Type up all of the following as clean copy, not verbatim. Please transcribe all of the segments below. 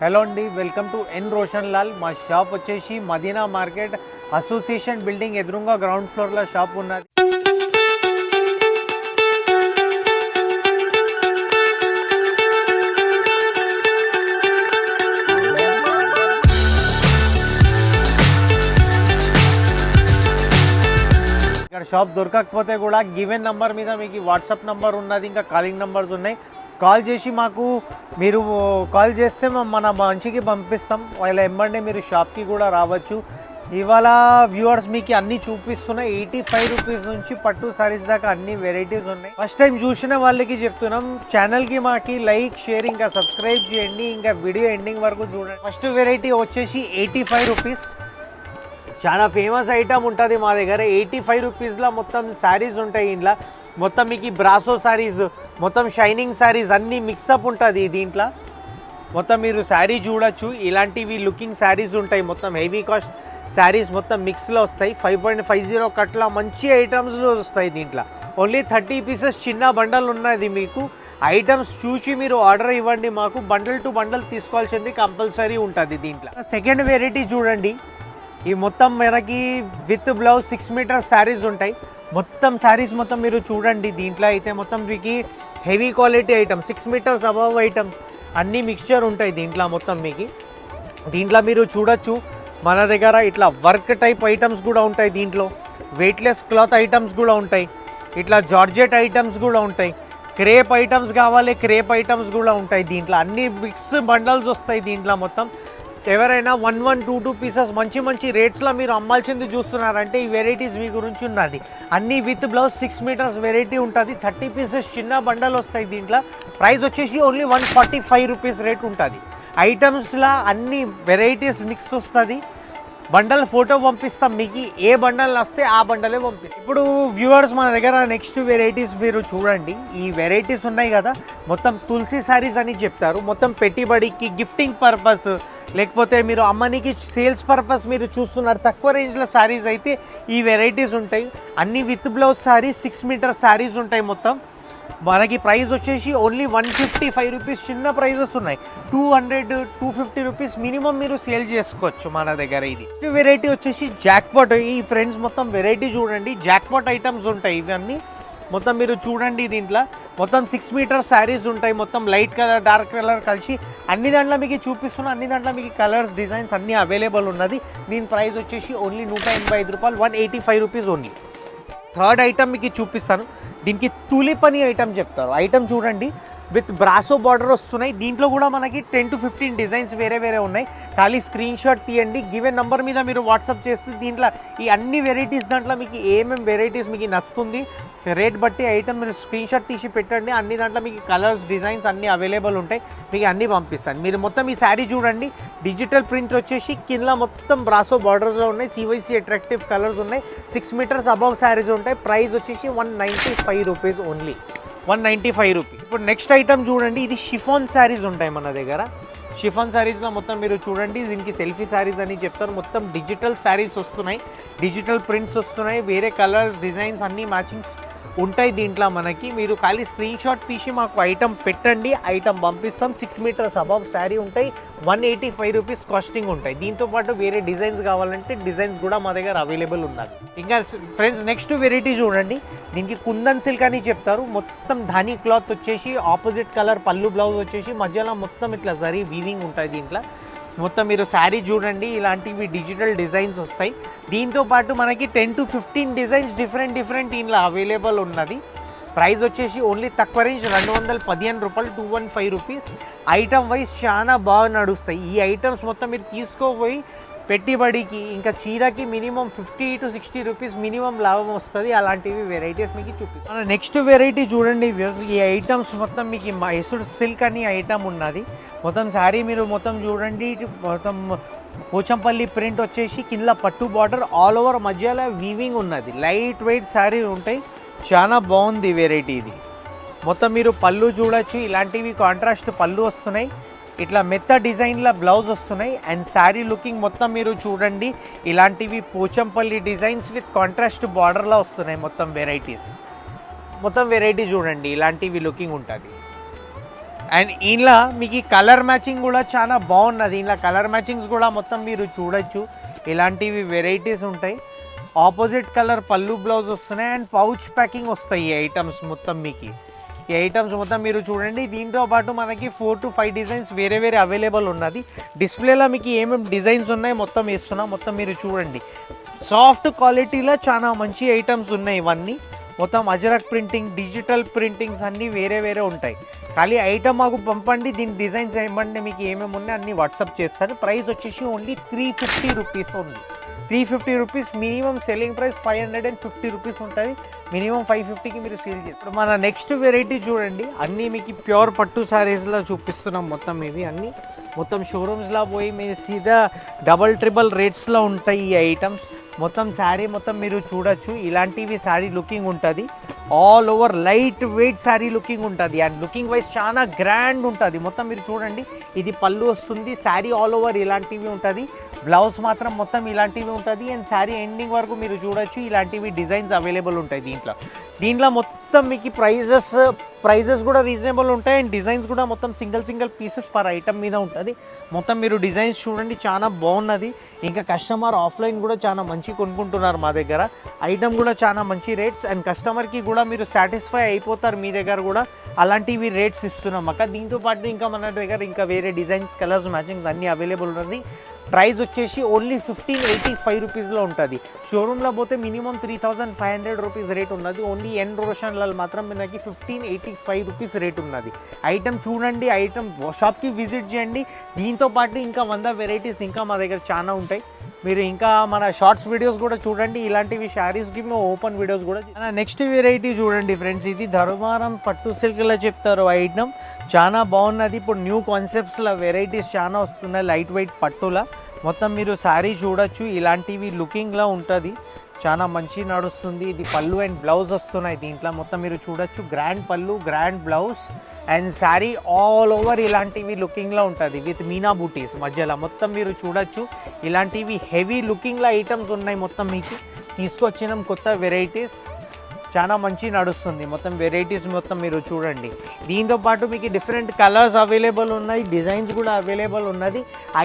Hello అండి, welcome to ఎన్ రోషన్ లాల్. మా shop వచ్చేసి మదీనా మార్కెట్ అసోసియేషన్ బిల్డింగ్ ఎదురుగా గ్రౌండ్ ఫ్లోర్లో షాప్ ఉన్నది. ఇక్కడ షాప్ దొరకకపోతే కూడా గివెన్ నంబర్ మీద మీకు వాట్సాప్ నంబర్ ఉన్నది, ఇంకా కాలింగ్ నంబర్స్ ఉన్నాయి. కాల్ చేసి మాకు మీరు కాల్ చేస్తే మన మంచికి పంపిస్తాం. వాళ్ళ ఎమ్మంటే మీరు షాప్కి కూడా రావచ్చు. ఇవాళ వ్యూవర్స్ మీకు అన్నీ చూపిస్తున్నాయి. 85 రూపీస్ నుంచి పట్టు సారీస్ దాకా అన్ని వెరైటీస్ ఉన్నాయి. ఫస్ట్ టైం చూసిన వాళ్ళకి చెప్తున్నాం, ఛానల్కి మాకి లైక్, షేర్, ఇంకా సబ్స్క్రైబ్ చేయండి. ఇంకా వీడియో ఎండింగ్ వరకు చూడండి. ఫస్ట్ వెరైటీ వచ్చేసి 85 రూపీస్. చాలా ఫేమస్ ఐటమ్ ఉంటుంది మా దగ్గర. 85 రూపీస్లో మొత్తం శారీస్ ఉంటాయి. ఇంట్లో మొత్తం మీకు బ్రాసో శారీస్, మొత్తం షైనింగ్ శారీస్ అన్నీ మిక్సప్ ఉంటుంది దీంట్లో. మొత్తం మీరు శారీ చూడొచ్చు. ఇలాంటివి లుకింగ్ శారీస్ ఉంటాయి. మొత్తం హెవీ కాస్ట్ శారీస్ మొత్తం మిక్స్లో వస్తాయి. 5.50 కట్ల మంచి ఐటమ్స్లో వస్తాయి దీంట్లో. ఓన్లీ 30 పీసెస్ చిన్న బండల్ ఉన్నది. మీకు ఐటమ్స్ చూసి మీరు ఆర్డర్ ఇవ్వండి. మాకు బండల్ టు బండల్ తీసుకోవాల్సింది కంపల్సరీ ఉంటుంది దీంట్లో. సెకండ్ వెరైటీ చూడండి. ఈ మొత్తం మనకి విత్ బ్లౌజ్ 6 మీటర్ శారీస్ ఉంటాయి. మొత్తం శారీస్ మొత్తం మీరు చూడండి. దీంట్లో అయితే మొత్తం మీకు heavy quality items, 6 meters above items అన్నీ మిక్స్చర్ ఉంటాయి దీంట్లో. మొత్తం మీకు దీంట్లో మీరు చూడొచ్చు మన దగ్గర ఇట్లా వర్క్ టైప్ ఐటమ్స్ కూడా ఉంటాయి. దీంట్లో వెయిట్లెస్ క్లాత్ ఐటమ్స్ కూడా ఉంటాయి. ఇట్లా జార్జెట్ ఐటమ్స్ కూడా ఉంటాయి. క్రేప్ ఐటమ్స్ కావాలి, క్రేప్ ఐటమ్స్ కూడా ఉంటాయి దీంట్లో. అన్ని మిక్స్ బండల్స్ వస్తాయి దీంట్లో. మొత్తం ఎవరైనా 1-2 పీసెస్ మంచి మంచి రేట్స్లో మీరు అమ్మాల్సింది చూస్తున్నారంటే ఈ వెరైటీస్ మీ గురించి ఉన్నది. అన్నీ విత్ బ్లౌజ్ 6 మీటర్స్ వెరైటీ ఉంటుంది. 30 పీసెస్ చిన్న బండల్ వస్తాయి దీంట్లో. ప్రైస్ వచ్చేసి ఓన్లీ 145 రూపీస్ రేట్ ఉంటుంది. ఐటమ్స్లో అన్ని వెరైటీస్ మిక్స్ వస్తుంది. బండల్ ఫోటో పంపిస్తాం మీకు. ఏ బండల్ వస్తే ఆ బండలే పంపిస్తాం. ఇప్పుడు వ్యూవర్స్ మన దగ్గర నెక్స్ట్ వెరైటీస్ మీరు చూడండి. ఈ వెరైటీస్ ఉన్నాయి కదా, మొత్తం తులసి శారీస్ అని చెప్తారు. మొత్తం పెట్టుబడికి, గిఫ్టింగ్ పర్పస్, లేకపోతే మీరు అమ్మనికి సేల్స్ పర్పస్ మీరు చూస్తున్నారు. తక్కువ రేంజ్లో శారీస్ అయితే ఈ వెరైటీస్ ఉంటాయి. అన్ని with blouse sarees, 6 meter sarees ఉంటాయి. మొత్తం మనకి ప్రైస్ వచ్చేసి ఓన్లీ 155 రూపీస్. చిన్న ప్రైజెస్ ఉన్నాయి. 200-250 రూపీస్ మినిమం మీరు సేల్ చేసుకోవచ్చు మన దగ్గర. ఇది వెరైటీ వచ్చేసి జాక్పాట్. ఈ ఫ్రెండ్స్ మొత్తం వెరైటీ చూడండి. జాక్పాట్ ఐటమ్స్ ఉంటాయి ఇవన్నీ. మొత్తం మీరు చూడండి. దీంట్లో మొత్తం 6 మీటర్ శారీస్ ఉంటాయి. మొత్తం లైట్ కలర్, డార్క్ కలర్ కలిసి అన్ని దాంట్లో మీకు చూపిస్తున్నా. అన్ని దాంట్లో మీకు కలర్స్, డిజైన్స్ అన్నీ అవైలబుల్ ఉన్నది. దీని ప్రైస్ వచ్చేసి ఓన్లీ 185 రూపాయలు, 185 రూపీస్ ఓన్లీ. థర్డ్ ఐటమ్ మీకు చూపిస్తాను. దీనికి తులిప్ అని ఐటమ్ చెప్తారు. ఐటమ్ చూడండి, విత్ బ్రాసో బార్డర్ వస్తున్నాయి. దీంట్లో కూడా మనకి 10-15 డిజైన్స్ వేరే వేరే ఉన్నాయి. ఖాళీ స్క్రీన్ షాట్ తీయండి. గివెన్ నంబర్ మీద మీరు వాట్సాప్ చేస్తే దీంట్లో ఈ అన్ని వెరైటీస్ దాంట్లో మీకు ఏమేమి వెరైటీస్ మీకు నచ్చుతుంది రేట్ బట్టి ఐటమ్ మీరు స్క్రీన్ షాట్ తీసి పెట్టండి. అన్ని దాంట్లో మీకు కలర్స్, డిజైన్స్ అన్నీ అవైలబుల్ ఉంటాయి. మీకు అన్నీ పంపిస్తాను. మీరు మొత్తం ఈ శారీ చూడండి. డిజిటల్ ప్రింట్ వచ్చేసి కింద మొత్తం బ్రాసో బార్డర్స్లో ఉన్నాయి. CYC అట్రాక్టివ్ కలర్స్ ఉన్నాయి. 6 మీటర్స్ అబవ్ శారీస్ ఉంటాయి. ప్రైస్ వచ్చేసి 195 రూపీస్ ఓన్లీ, 195 రూపీస్. ఇప్పుడు నెక్స్ట్ ఐటమ్ చూడండి. ఇది షిఫాన్ శారీస్ ఉంటాయి మన దగ్గర. షిఫాన్ శారీస్లో మొత్తం మీరు చూడండి. దీనికి సెల్ఫీ శారీస్ అని చెప్తారు. మొత్తం డిజిటల్ శారీస్ వస్తున్నాయి. డిజిటల్ ప్రింట్స్ వస్తున్నాయి. వేరే కలర్స్, డిజైన్స్ అన్నీ మ్యాచింగ్స్ ఉంటాయి దీంట్లో మనకి. మీరు ఖాళీ స్క్రీన్ షాట్ తీసి మాకు ఐటమ్ పెట్టండి. ఐటమ్ పంపిస్తాం. 6 మీటర్స్ అబవ్ శారీ ఉంటాయి. 185 రూపీస్ కాస్టింగ్ ఉంటాయి. దీంతోపాటు వేరే డిజైన్స్ కావాలంటే డిజైన్స్ కూడా మా దగ్గర అవైలబుల్ ఉన్నది. ఇంకా ఫ్రెండ్స్ నెక్స్ట్ వెరైటీ చూడండి. దీనికి కుందన్ సిల్క్ అని చెప్తారు. మొత్తం ధానీ క్లాత్ వచ్చేసి ఆపోజిట్ కలర్ పళ్ళు, బ్లౌజ్ వచ్చేసి మధ్యలో మొత్తం ఇట్లా జరీ వీవింగ్ ఉంటుంది దీంట్లో. మొత్తం మీరు శారీ చూడండి. ఇలాంటివి డిజిటల్ డిజైన్స్ వస్తాయి. దీంతోపాటు మనకి 10-15 డిజైన్స్ డిఫరెంట్ ఇంట్లో అవైలబుల్ ఉన్నది. ప్రైస్ వచ్చేసి ఓన్లీ తక్కువ రేంజ్ 215 రూపాయలు, 215 రూపీస్. ఐటమ్ వైజ్ చాలా బాగా నడుస్తాయి ఈ ఐటమ్స్. మొత్తం మీరు తీసుకోపోయి పెట్టుబడికి, ఇంకా చీరకి మినిమం 50-60 రూపీస్ మినిమం లాభం వస్తుంది. అలాంటివి వెరైటీస్ మీకు చూపిస్తాను. నెక్స్ట్ వెరైటీ చూడండి. ఈ ఐటమ్స్ మొత్తం మీకు మైసూర్ సిల్క్ అని ఐటమ్ ఉన్నది. మొత్తం శారీ మీరు మొత్తం చూడండి. మొత్తం పోచంపల్లి ప్రింట్ వచ్చేసి కింద పట్టు బార్డర్, ఆల్ ఓవర్ మధ్యలో వీవింగ్ ఉన్నది. లైట్ వెయిట్ శారీ ఉంటాయి. చాలా బాగుంది వెరైటీ ఇది. మొత్తం మీరు పళ్ళు చూడొచ్చు. ఇలాంటివి కాంట్రాస్ట్ పళ్ళు వస్తున్నాయి. ఇట్లా మెత్త డిజైన్ల బ్లౌజ్ వస్తున్నాయి. అండ్ శారీ లుకింగ్ మొత్తం మీరు చూడండి. ఇలాంటివి పోచంపల్లి డిజైన్స్ విత్ కాంట్రాస్ట్ బార్డర్లో వస్తున్నాయి. మొత్తం వెరైటీస్, మొత్తం వెరైటీ చూడండి. ఇలాంటివి లుకింగ్ ఉంటుంది. అండ్ ఇంట్లో మీకు ఈ కలర్ మ్యాచింగ్ కూడా చాలా బాగున్నది. ఇంట్లో కలర్ మ్యాచింగ్స్ కూడా మొత్తం మీరు చూడొచ్చు. ఇలాంటివి వెరైటీస్ ఉంటాయి. ఆపోజిట్ కలర్ పళ్ళు బ్లౌజ్ వస్తున్నాయి అండ్ పౌచ్ ప్యాకింగ్ వస్తాయి ఈ ఐటమ్స్ మొత్తం. మీకు ఈ ఐటమ్స్ మొత్తం మీరు చూడండి. దీంతో పాటు మనకి 4 to 5 డిజైన్స్ వేరే వేరే అవైలబుల్ ఉన్నది. డిస్ప్లేలో మీకు ఏమేమి డిజైన్స్ ఉన్నాయి మొత్తం వేస్తున్నా. మొత్తం మీరు చూడండి. సాఫ్ట్ క్వాలిటీలో చాలా మంచి ఐటమ్స్ ఉన్నాయి. ఇవన్నీ మొత్తం అజరక్ ప్రింటింగ్, డిజిటల్ ప్రింటింగ్స్ అన్నీ వేరే వేరే ఉంటాయి. ఖాళీ ఐటమ్ మాకు పంపండి, దీని డిజైన్స్ ఏమంటే మీకు ఏమేమి ఉన్నాయి అన్నీ వాట్సాప్ చేస్తారు. ప్రైస్ వచ్చేసి ఓన్లీ 350 రూపీస్ ఉంది. 350 rupees. Minimum selling price 550 rupees ఉంటుంది. మినిమం 550కి మీరు సేల్ చేస్తారు. ఇప్పుడు మన నెక్స్ట్ వెరైటీ చూడండి. అన్నీ మీకు ప్యూర్ పట్టు శారీస్లో చూపిస్తున్నాం. మొత్తం ఇవి అన్నీ మొత్తం షోరూమ్స్లో పోయి మీరు సీదా డబల్ ట్రిబల్ రేట్స్లో ఉంటాయి ఈ ఐటమ్స్. మొత్తం శారీ మొత్తం మీరు చూడొచ్చు. ఇలాంటివి శారీ లుకింగ్ ఉంటుంది. All over light weight sari looking ఉంటుంది. అండ్ లుకింగ్ వైజ్ చాలా గ్రాండ్ ఉంటుంది. మొత్తం మీరు చూడండి. ఇది పళ్ళు వస్తుంది. శారీ ఆల్ ఓవర్ ఇలాంటివి ఉంటుంది. బ్లౌజ్ మాత్రం మొత్తం ఇలాంటివి ఉంటుంది. అండ్ శారీ ఎండింగ్ వరకు మీరు చూడొచ్చు. ఇలాంటివి డిజైన్స్ అవైలబుల్ ఉంటాయి దీంట్లో మొత్తం మీకు ప్రైజెస్ కూడా రీజనబుల్ ఉంటాయి. అండ్ డిజైన్స్ కూడా మొత్తం సింగిల్ పీసెస్ పర్ ఐటమ్ మీద ఉంటుంది. మొత్తం మీరు డిజైన్స్ చూడండి, చాలా బాగున్నది. ఇంకా కస్టమర్ ఆఫ్లైన్ కూడా చాలా మంచి కొనుక్కుంటున్నారు మా దగ్గర. ఐటమ్ కూడా చాలా మంచి రేట్స్. అండ్ కస్టమర్కి కూడా మీరు సాటిస్ఫై అయిపోతారు. మీ దగ్గర కూడా అలాంటివి రేట్స్ ఇస్తున్నాం అక్క. దీంతో పాటు ఇంకా మన దగ్గర ఇంకా వేరే డిజైన్స్, కలర్స్, మ్యాచింగ్స్ అన్నీ అవైలబుల్ ఉన్నది. ప్రైస్ వచ్చేసి ఓన్లీ 1585 రూపీస్లో ఉంటుంది. షోరూమ్లో పోతే మినిమం 3500 రూపీస్ రేట్ ఉన్నది. ఓన్లీ ఎన్ రోషన్లలో మాత్రం మనకి 1585 రూపీస్ రేట్ ఉన్నది. ఐటమ్ చూడండి, ఐటమ్ షాప్కి విజిట్ చేయండి. దీంతో పాటు ఇంకా 100 వెరైటీస్ ఇంకా మా దగ్గర చాలా ఉంటాయి. మీరు ఇంకా మన షార్ట్స్ వీడియోస్ కూడా చూడండి. ఇలాంటివి శారీస్కి మేము ఓపెన్ వీడియోస్ కూడా. నెక్స్ట్ వెరైటీ చూడండి ఫ్రెండ్స్. ఇది ధర్మారం పట్టు సిల్క్లో చెప్తారు ఐటమ్. చాలా బాగున్నది. ఇప్పుడు న్యూ కాన్సెప్ట్స్లో వెరైటీస్ చాలా వస్తున్నాయి. లైట్ వెయిట్ పట్టులా మొత్తం మీరు శారీ చూడొచ్చు. ఇలాంటివి లుకింగ్లో ఉంటుంది. చాలా మంచి నడుస్తుంది. ఇది పళ్ళు అండ్ బ్లౌజ్ వస్తున్నాయి. దీంట్లో మొత్తం మీరు చూడొచ్చు. గ్రాండ్ పళ్ళు, grand blouse and sari all over ఇలాంటివి లుకింగ్లో ఉంటుంది. విత్ మీనా బూటీస్ మధ్యలో మొత్తం మీరు చూడొచ్చు. ఇలాంటివి హెవీ లుకింగ్లో ఐటమ్స్ ఉన్నాయి. మొత్తం మీకు తీసుకొచ్చినాం కొత్త వెరైటీస్. చాలా మంచి నడుస్తుంది. మొత్తం వెరైటీస్ మొత్తం మీరు చూడండి. దీంతో పాటు మీకు డిఫరెంట్ కలర్స్ అవైలబుల్ ఉన్నాయి. డిజైన్స్ కూడా అవైలబుల్ ఉన్నది.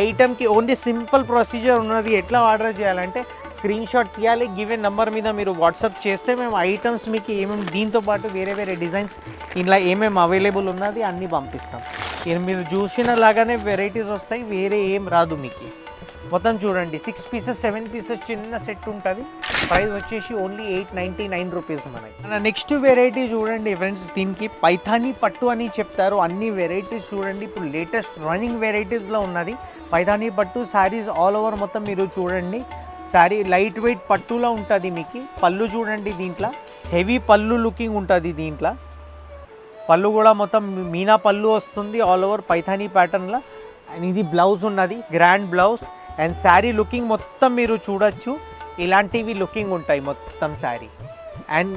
ఐటమ్కి ఓన్లీ సింపుల్ ప్రొసీజర్ ఉన్నది. ఎట్లా ఆర్డర్ చేయాలంటే స్క్రీన్ షాట్ తీయాలి. గివెన్ నెంబర్ మీద మీరు వాట్సాప్ చేస్తే మేము ఐటమ్స్ మీకు ఏమేమి దీంతో పాటు వేరే వేరే డిజైన్స్ ఇలా ఏమేమి అవైలబుల్ ఉన్నది అన్నీ పంపిస్తాం. మీరు చూసిన లాగానే వెరైటీస్ వస్తాయి. వేరే ఏం రాదు మీకు. మొత్తం చూడండి. 6 పీసెస్ 7 పీసెస్ చిన్న సెట్ ఉంటుంది. ప్రైస్ వచ్చేసి ఓన్లీ 899 రూపీస్ మనకి. నెక్స్ట్ వెరైటీ చూడండి ఫ్రెండ్స్. దీనికి పైథానీ పట్టు అని చెప్తారు. అన్ని వెరైటీస్ చూడండి. ఇప్పుడు లేటెస్ట్ రన్నింగ్ వెరైటీస్లో ఉన్నది పైథానీ పట్టు శారీస్ ఆల్ ఓవర్. మొత్తం మీరు చూడండి. శారీ లైట్ వెయిట్ పట్టులో ఉంటుంది మీకు. పళ్ళు చూడండి. దీంట్లో హెవీ పళ్ళు లుకింగ్ ఉంటుంది. దీంట్లో పళ్ళు కూడా మొత్తం మీనా పళ్ళు వస్తుంది ఆల్ ఓవర్ పైథానీ ప్యాటర్న్లో. అండ్ ఇది బ్లౌజ్ ఉన్నది, grand blouse. And sari looking మొత్తం మీరు చూడొచ్చు. ఇలాంటివి లుకింగ్ ఉంటాయి మొత్తం శారీ. అండ్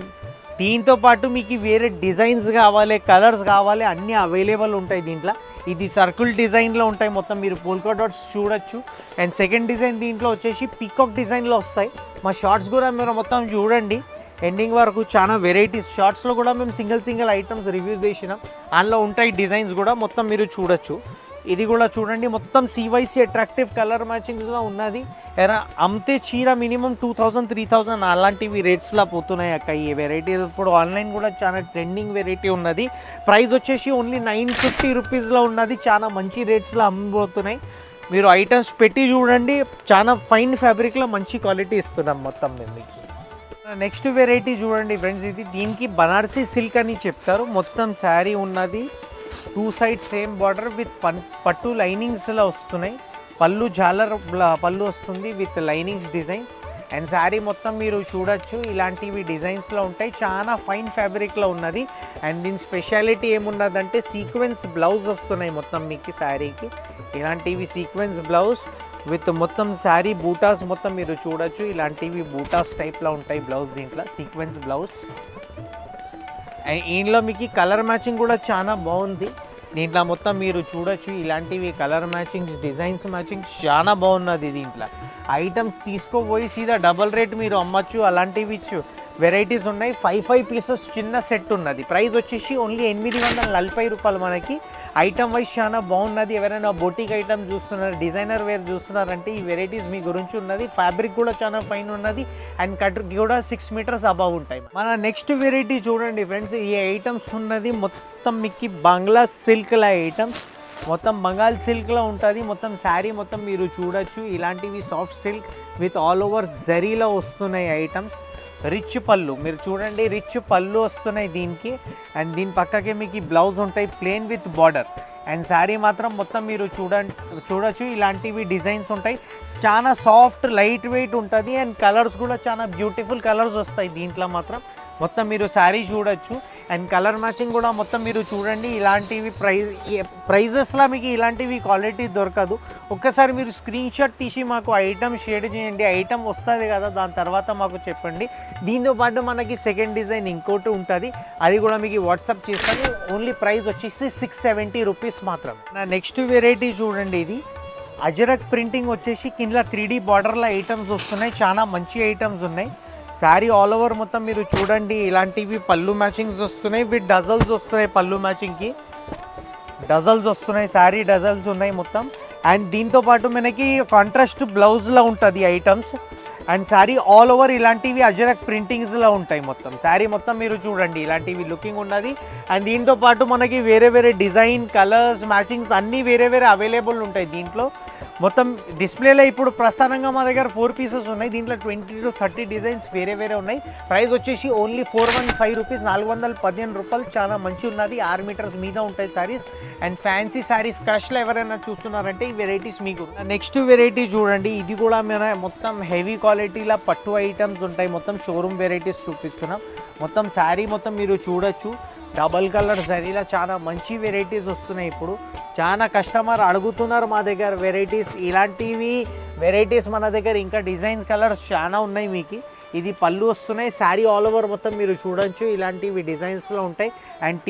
దీంతో పాటు మీకు వేరే డిజైన్స్ కావాలి, కలర్స్ కావాలి, అన్నీ అవైలబుల్ ఉంటాయి దీంట్లో. ఇది సర్కిల్ డిజైన్లో ఉంటాయి. మొత్తం మీరు పోల్కా డాట్స్ చూడొచ్చు. అండ్ సెకండ్ డిజైన్ దీంట్లో వచ్చేసి పీకాక్ డిజైన్లో వస్తాయి. మా షార్ట్స్ కూడా మీరు మొత్తం చూడండి ఎండింగ్ వరకు. చాలా వెరైటీస్ షార్ట్స్లో కూడా మేము సింగిల్ ఐటమ్స్ రివ్యూ చేసినాం. అందులో ఉంటాయి డిజైన్స్ కూడా మొత్తం మీరు చూడొచ్చు. ఇది కూడా చూడండి. మొత్తం CYC అట్రాక్టివ్ కలర్ మ్యాచింగ్స్లో ఉన్నది. అమ్మితే చీర మినిమం 2000-3000 అలాంటివి రేట్స్లో పోతున్నాయి అక్క ఈ వెరైటీస్. ఇప్పుడు ఆన్లైన్ కూడా చాలా ట్రెండింగ్ వెరైటీ ఉన్నది. ప్రైస్ వచ్చేసి ఓన్లీ 950 రూపీస్లో ఉన్నది. చాలా మంచి రేట్స్లో అమ్మిపోతున్నాయి. మీరు ఐటమ్స్ పెట్టి చూడండి. చాలా ఫైన్ ఫ్యాబ్రిక్లో మంచి క్వాలిటీ ఇస్తున్నాం మొత్తం మీకు. నెక్స్ట్ వెరైటీ చూడండి ఫ్రెండ్స్. ఇది దీనికి బనారసీ సిల్క్ అని చెప్తారు. మొత్తం శారీ ఉన్నది. 2 సైడ్ సేమ్ బార్డర్ విత్ పట్టు లైనింగ్స్లో వస్తున్నాయి. పళ్ళు జాలర్ పళ్ళు వస్తుంది with linings designs. And sari మొత్తం మీరు చూడొచ్చు. ఇలాంటివి డిజైన్స్లో ఉంటాయి. చాలా ఫైన్ ఫ్యాబ్రిక్లో ఉన్నది. అండ్ దీని స్పెషాలిటీ ఏమున్నదంటే సీక్వెన్స్ బ్లౌజ్ వస్తున్నాయి మొత్తం మీకు శారీకి. ఇలాంటివి సీక్వెన్స్ బ్లౌజ్ విత్ మొత్తం శారీ బూటాస్ మొత్తం మీరు చూడొచ్చు. ఇలాంటివి బూటాస్ టైప్లో ఉంటాయి బ్లౌజ్. దీంట్లో సీక్వెన్స్ బ్లౌజ్. అండ్ దీంట్లో మీకు కలర్ మ్యాచింగ్ కూడా చాలా బాగుంది. దీంట్లో మొత్తం మీరు చూడొచ్చు. ఇలాంటివి కలర్ మ్యాచింగ్స్, డిజైన్స్ మ్యాచింగ్స్ చాలా బాగున్నది. దీంట్లో ఐటమ్స్ తీసుకోపోయి సీదా డబల్ రేట్ మీరు అమ్మచ్చు. అలాంటివి వెరైటీస్ ఉన్నాయి. 5 పీసెస్ చిన్న సెట్ ఉన్నది. ప్రైస్ వచ్చేసి ఓన్లీ 840 రూపాయలు. మనకి ఐటమ్ వైజ్ చాలా బాగున్నది. ఎవరైనా బొటిక్ ఐటమ్ చూస్తున్నారు, డిజైనర్ వేర్ చూస్తున్నారంటే ఈ వెరైటీస్ మీ గురించి ఉన్నది. ఫ్యాబ్రిక్ కూడా చాలా ఫైన్ ఉన్నది అండ్ కట్ కూడా 6 మీటర్స్ అబవ్ ఉంటాయి. మన నెక్స్ట్ వెరైటీ చూడండి ఫ్రెండ్స్, ఈ ఐటమ్స్ ఉన్నది మొత్తం మీకు బంగ్లా సిల్క్ల ఐటమ్స్, మొత్తం బంగాల్ సిల్క్లో ఉంటుంది. మొత్తం శారీ మొత్తం మీరు చూడొచ్చు. ఇలాంటివి soft silk with all over జరీలో వస్తున్నాయి ఐటమ్స్. రిచ్ పళ్ళు మీరు చూడండి, రిచ్ పళ్ళు వస్తున్నాయి దీనికి. అండ్ దీని పక్కకే మీకు బ్లౌజ్ ఉంటాయి plain with border. And sari మాత్రం మొత్తం మీరు చూడొచ్చు. ఇలాంటివి డిజైన్స్ ఉంటాయి. చాలా సాఫ్ట్ లైట్ వెయిట్ ఉంటుంది. అండ్ కలర్స్ కూడా చాలా బ్యూటిఫుల్ కలర్స్ వస్తాయి దీంట్లో మాత్రం. మొత్తం మీరు శారీ చూడొచ్చు. అండ్ కలర్ మ్యాచింగ్ కూడా మొత్తం మీరు చూడండి. ఇలాంటివి ప్రైజెస్లో మీకు ఇలాంటివి క్వాలిటీ దొరకదు. ఒక్కసారి మీరు స్క్రీన్ షాట్ తీసి మాకు ఐటమ్ షేర్ చేయండి. ఐటమ్ వస్తుంది కదా, దాని తర్వాత మాకు చెప్పండి. దీంతోపాటు మనకి సెకండ్ డిజైన్ ఇంకోటి ఉంటుంది, అది కూడా మీకు వాట్సాప్ చేస్తాను. ఓన్లీ ప్రైస్ వచ్చేసి 670 రూపీస్ మాత్రం. నా నెక్స్ట్ వెరైటీ చూడండి, ఇది అజరక్ ప్రింటింగ్ వచ్చేసి కింద 3D బార్డర్ల ఐటమ్స్ వస్తున్నాయి. చాలా మంచి ఐటమ్స్ ఉన్నాయి. శారీ ఆల్ ఓవర్ మొత్తం మీరు చూడండి. ఇలాంటివి పళ్ళు మ్యాచింగ్స్ వస్తున్నాయి విత్ డజల్స్ వస్తున్నాయి. పళ్ళు మ్యాచింగ్కి డజల్స్ వస్తున్నాయి, శారీ డజల్స్ ఉన్నాయి మొత్తం. అండ్ దీంతోపాటు మనకి కాంట్రాస్ట్ బ్లౌజ్లో ఉంటుంది items. And sari all over ఇలాంటివి అజరక్ ప్రింటింగ్స్లో ఉంటాయి మొత్తం. శారీ మొత్తం మీరు చూడండి ఇలాంటివి లుకింగ్ ఉన్నది. అండ్ దీంతోపాటు మనకి వేరే వేరే డిజైన్, కలర్స్, మ్యాచింగ్స్ అన్నీ వేరే వేరే అవైలబుల్ ఉంటాయి దీంట్లో. మొత్తం డిస్ప్లేలో ఇప్పుడు ప్రధానంగా మా దగ్గర 4 పీసెస్ ఉన్నాయి. దీంట్లో 20 to 30 డిజైన్స్ వేరే వేరే ఉన్నాయి. ప్రైస్ వచ్చేసి ఓన్లీ 415 రూపీస్, 415 రూపాయలు. చాలా మంచి ఉన్నది. 6 మీటర్స్ మీద ఉంటాయి శారీస్. అండ్ ఫ్యాన్సీ శారీస్ క్రష్లో ఎవరైనా చూస్తున్నారంటే ఈ వెరైటీస్ మీకు. నెక్స్ట్ వెరైటీ చూడండి, ఇది కూడా మన మొత్తం హెవీ క్వాలిటీలో పట్టు ఐటమ్స్ ఉంటాయి. మొత్తం షోరూమ్ వెరైటీస్ చూపిస్తున్నాం. మొత్తం శారీ మొత్తం మీరు చూడొచ్చు. డబల్ కలర్ జరీలో చాలా మంచి వెరైటీస్ వస్తున్నాయి. ఇప్పుడు చాలా కస్టమర్ అడుగుతున్నారు మా దగ్గర వెరైటీస్. ఇలాంటివి వెరైటీస్ మన దగ్గర ఇంకా డిజైన్ కలర్స్ చాలా ఉన్నాయి మీకు. ఇది పళ్ళు వస్తున్నాయి. శారీ ఆల్ ఓవర్ మొత్తం మీరు చూడొచ్చు. ఇలాంటివి డిజైన్స్లో ఉంటాయి. అండ్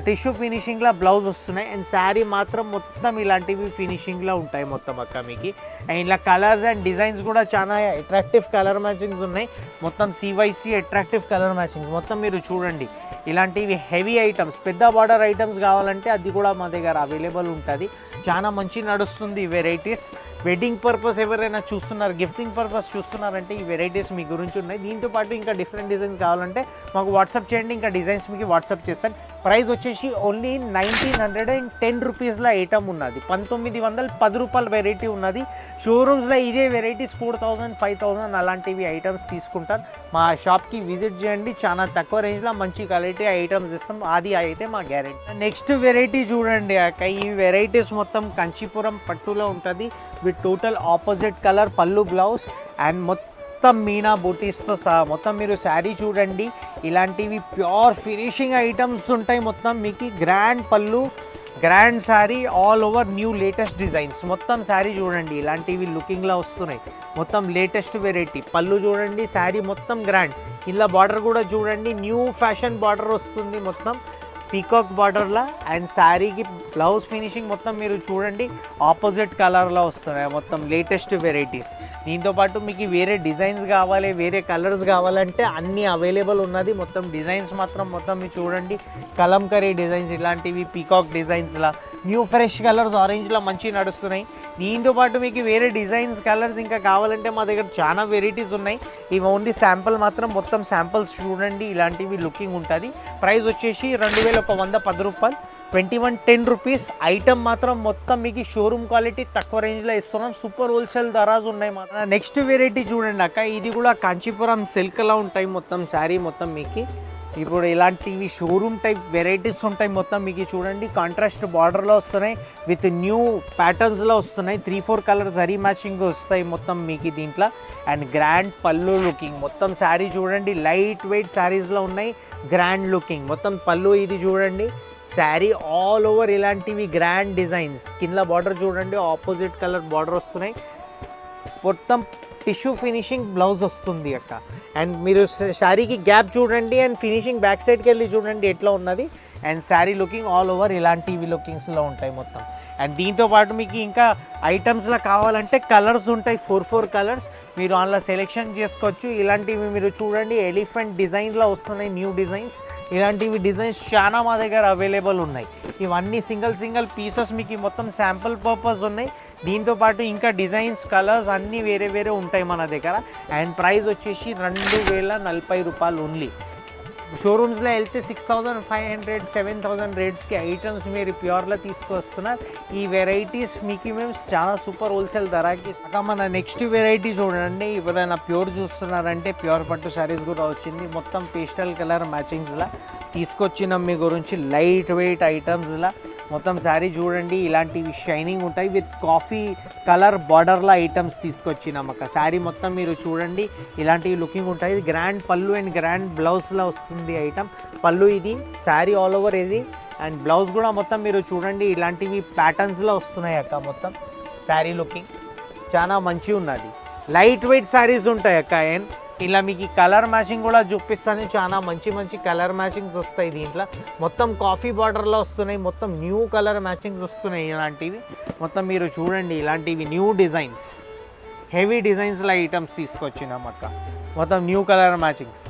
టిష్యూ ఫినిషింగ్లో బ్లౌజ్ వస్తున్నాయి. అండ్ శారీ మాత్రం మొత్తం ఇలాంటివి ఫినిషింగ్లో ఉంటాయి మొత్తం అక్క మీకు. అండ్ ఇలా కలర్స్ అండ్ డిజైన్స్ కూడా చాలా అట్రాక్టివ్ కలర్ మ్యాచింగ్స్ ఉన్నాయి. మొత్తం CYC అట్రాక్టివ్ కలర్ మ్యాచింగ్స్ మొత్తం మీరు చూడండి. ఇలాంటివి హెవీ ఐటమ్స్, పెద్ద బార్డర్ ఐటమ్స్ కావాలంటే అది కూడా మా దగ్గర అవైలబుల్ ఉంటుంది. చాలా మంచి నడుస్తుంది వెరైటీస్. వెడ్డింగ్ పర్పస్ ఎవరైనా చూస్తున్నారు, గిఫ్టింగ్ పర్పస్ చూస్తున్నారంటే ఈ వెరైటీస్ మీ గురించి ఉన్నాయి. దీంతోపాటు ఇంకా డిఫరెంట్ డిజైన్స్ కావాలంటే మాకు వాట్సాప్ చేయండి, ఇంకా డిజైన్స్ మీకు వాట్సాప్ చేస్తాను. ప్రైస్ వచ్చేసి ఓన్లీ 1910 రూపీస్లో ఐటమ్ ఉన్నది. 1910 రూపాయల వెరైటీ ఉన్నది. షోరూమ్స్లో ఇదే వెరైటీస్ 4000, 5000 అలాంటివి ఐటమ్స్ తీసుకుంటారు. మా షాప్కి విజిట్ చేయండి. చాలా తక్కువ రేంజ్లో మంచి క్వాలిటీ ఐటమ్స్ ఇస్తాం, అది అయితే మా గ్యారెంటీ. నెక్స్ట్ వెరైటీ చూడండి అక్క, ఈ వెరైటీస్ మొత్తం కంచీపురం పట్టులో ఉంటుంది విత్ టోటల్ ఆపోజిట్ కలర్ పళ్ళు, బ్లౌజ్ అండ్ మొత్తం మీనా బూటీస్తో సహా మొత్తం మీరు శారీ చూడండి. ఇలాంటివి ప్యూర్ ఫినిషింగ్ ఐటమ్స్ ఉంటాయి. మొత్తం మీకు గ్రాండ్ పళ్ళు, grand sari, all over new latest designs. మొత్తం శారీ చూడండి ఇలాంటివి లుకింగ్లో వస్తున్నాయి. మొత్తం లేటెస్ట్ వెరైటీ. పళ్ళు చూడండి, శారీ మొత్తం గ్రాండ్. ఇలా బార్డర్ కూడా చూడండి, న్యూ ఫ్యాషన్ బార్డర్ వస్తుంది మొత్తం పీకాక్ బార్డర్లా. అండ్ శారీకి బ్లౌజ్ ఫినిషింగ్ మొత్తం మీరు చూడండి ఆపోజిట్ కలర్లో వస్తున్నాయి. మొత్తం లేటెస్ట్ వెరైటీస్. దీంతోపాటు మీకు వేరే డిజైన్స్ కావాలి, వేరే కలర్స్ కావాలంటే అన్నీ అవైలబుల్ ఉన్నది. మొత్తం డిజైన్స్ మాత్రం మొత్తం మీరు చూడండి కలంకరీ డిజైన్స్, ఇలాంటివి పీకాక్ డిజైన్స్లా న్యూ ఫ్రెష్ కలర్స్ ఆరెంజ్లో మంచి నడుస్తున్నాయి. దీంతోపాటు మీకు వేరే డిజైన్స్, కలర్స్ ఇంకా కావాలంటే మా దగ్గర చాలా వెరైటీస్ ఉన్నాయి. ఇవి ఓన్లీ శాంపుల్ మాత్రం. మొత్తం శాంపుల్స్ చూడండి ఇలాంటివి లుకింగ్ ఉంటుంది. ప్రైస్ వచ్చేసి 2110 రూపాయలు, 2110 రూపీస్. ఐటమ్ మాత్రం మొత్తం మీకు షోరూమ్ క్వాలిటీ తక్కువ రేంజ్లో ఇస్తున్నాం. సూపర్ హోల్సేల్ ధరాస్ ఉన్నాయి మాత్రం. నెక్స్ట్ వెరైటీ చూడండి అక్క, ఇది కూడా కాంచీపురం సిల్క్లా ఉంటాయి మొత్తం శారీ మొత్తం మీకు. ఇప్పుడు ఇలాంటివి షోరూమ్ టైప్ వెరైటీస్ ఉంటాయి మొత్తం మీకు. చూడండి కాంట్రాస్ట్ బార్డర్లో వస్తున్నాయి విత్ న్యూ ప్యాటర్న్స్లో వస్తున్నాయి. 3-4 కలర్స్ జరీ మ్యాచింగ్ వస్తాయి మొత్తం మీకు దీంట్లో. అండ్ గ్రాండ్ పళ్ళు లుకింగ్. మొత్తం శారీ చూడండి లైట్ వెయిట్ శారీస్లో ఉన్నాయి, గ్రాండ్ లుకింగ్. మొత్తం పళ్ళు ఇది చూడండి. శారీ ఆల్ ఓవర్ ఇలాంటివి గ్రాండ్ డిజైన్స్. కింద బార్డర్ చూడండి ఆపోజిట్ కలర్ బార్డర్ వస్తున్నాయి. మొత్తం టిష్యూ ఫినిషింగ్ బ్లౌజ్ వస్తుంది అక్క. అండ్ మీరు శారీకి గ్యాప్ చూడండి అండ్ ఫినిషింగ్ బ్యాక్ సైడ్కి వెళ్ళి చూడండి ఎట్లా ఉన్నది. And sari looking all over ఇలాంటివి లుకింగ్స్లో ఉంటాయి మొత్తం. అండ్ దీంతో పాటు మీకు ఇంకా ఐటమ్స్లో కావాలంటే కలర్స్ ఉంటాయి, 4 కలర్స్ మీరు అందులో సెలెక్షన్ చేసుకోవచ్చు. ఇలాంటివి మీరు చూడండి ఎలిఫెంట్ డిజైన్లో వస్తున్నాయి, న్యూ డిజైన్స్. ఇలాంటివి డిజైన్స్ చాలా మా దగ్గర అవైలబుల్ ఉన్నాయి. ఇవన్నీ సింగిల్ పీసెస్ మీకు మొత్తం శాంపుల్ పర్పస్ ఉన్నాయి. దీంతో పాటు ఇంకా డిజైన్స్, కలర్స్ అన్నీ వేరే వేరే ఉంటాయి మన దగ్గర. అండ్ ప్రైస్ వచ్చేసి 2040 రూపాయలు ఓన్లీ. షోరూమ్స్లో వెళ్తే 6500, 7000 రేట్స్కి ఐటమ్స్ మీరు ప్యూర్లో తీసుకొస్తున్నారు. ఈ వెరైటీస్ మీకు మేము చాలా సూపర్ హోల్సేల్ ధరకి. మన నెక్స్ట్ వెరైటీ చూడండి, ఎవరైనా ప్యూర్ చూస్తున్నారంటే ప్యూర్ పట్టు శారీస్ కూడా వచ్చింది. మొత్తం పేస్టల్ కలర్ మ్యాచింగ్స్లా తీసుకొచ్చినాం మీ గురించి, లైట్ వెయిట్ ఐటమ్స్లా. మొత్తం శారీ చూడండి, ఇలాంటివి షైనింగ్ ఉంటాయి విత్ కాఫీ కలర్ బార్డర్లా ఐటమ్స్ తీసుకొచ్చినాం అక్క. శారీ మొత్తం మీరు చూడండి ఇలాంటివి లుకింగ్ ఉంటాయి. ఇది గ్రాండ్ పళ్ళు అండ్ గ్రాండ్ బ్లౌజ్లా వస్తుంది ఐటమ్. పళ్ళు ఇది, శారీ ఆల్ ఓవర్ ఇది, అండ్ బ్లౌజ్ కూడా మొత్తం మీరు చూడండి ఇలాంటివి ప్యాటర్న్స్లో వస్తున్నాయి అక్క. మొత్తం శారీ లుకింగ్ చాలా మంచిగా ఉన్నది. లైట్ వెయిట్ శారీస్ ఉంటాయి అక్క. అండ్ ఇలా మీకు కలర్ మ్యాచింగ్ కూడా చూపిస్తాను, చాలా మంచి కలర్ మ్యాచింగ్స్ వస్తాయి దీంట్లో. మొత్తం కాఫీ బార్డర్లో వస్తున్నాయి, మొత్తం న్యూ కలర్ మ్యాచింగ్స్ వస్తున్నాయి. ఇలాంటివి మొత్తం మీరు చూడండి, ఇలాంటివి న్యూ డిజైన్స్, హెవీ డిజైన్స్లో ఐటమ్స్ తీసుకొచ్చినాం అక్క. మొత్తం న్యూ కలర్ మ్యాచింగ్స్.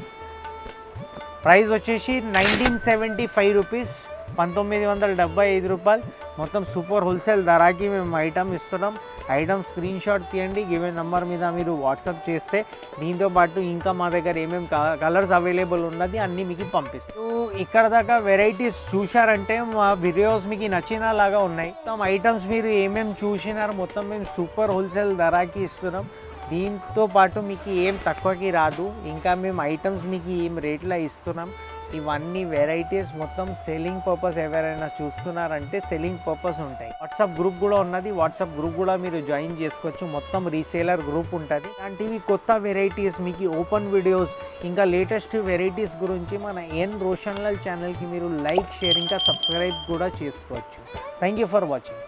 ప్రైస్ వచ్చేసి 1975 రూపీస్, 1975 రూపాయలు. మొత్తం సూపర్ హోల్సేల్ ధరకి మేము ఐటమ్ ఇస్తున్నాం. ఐటమ్ స్క్రీన్ షాట్ తీయండి, గివెన్ నెంబర్ మీద మీరు వాట్సాప్ చేస్తే దీంతో పాటు ఇంకా మా దగ్గర ఏమేమి కలర్స్ అవైలబుల్ ఉన్నది అన్నీ మీకు పంపిస్తాం. ఇక్కడ దాకా వెరైటీస్ చూశారంటే మా వీడియోస్ మీకు నచ్చినలాగా ఉన్నాయి. మొత్తం ఐటమ్స్ మీరు ఏమేమి చూసినారు మొత్తం మేము సూపర్ హోల్సేల్ ధరకి ఇస్తున్నాం. దీంతో పాటు మీకు ఏం తక్కువకి రాదు. ఇంకా మేము ఐటమ్స్ మీకు ఏం రేట్లో ఇస్తున్నాం. ఇవన్నీ వెరైటీస్ మొత్తం సెల్లింగ్ పర్పస్ ఎవరైనా చూస్తున్నారంటే సెల్లింగ్ పర్పస్ ఉంటాయి. వాట్సాప్ గ్రూప్ కూడా ఉన్నది, వాట్సాప్ గ్రూప్ కూడా మీరు జాయిన్ చేసుకోవచ్చు. మొత్తం రీసేలర్ గ్రూప్ ఉంటుంది. ఇలాంటివి కొత్త వెరైటీస్ మీకు ఓపెన్ వీడియోస్ ఇంకా లేటెస్ట్ వెరైటీస్ గురించి మన ఎన్ రోషన్లాల్ ఛానల్కి మీరు లైక్, షేర్ ఇంకా సబ్స్క్రైబ్ కూడా చేసుకోవచ్చు. Thank you for watching.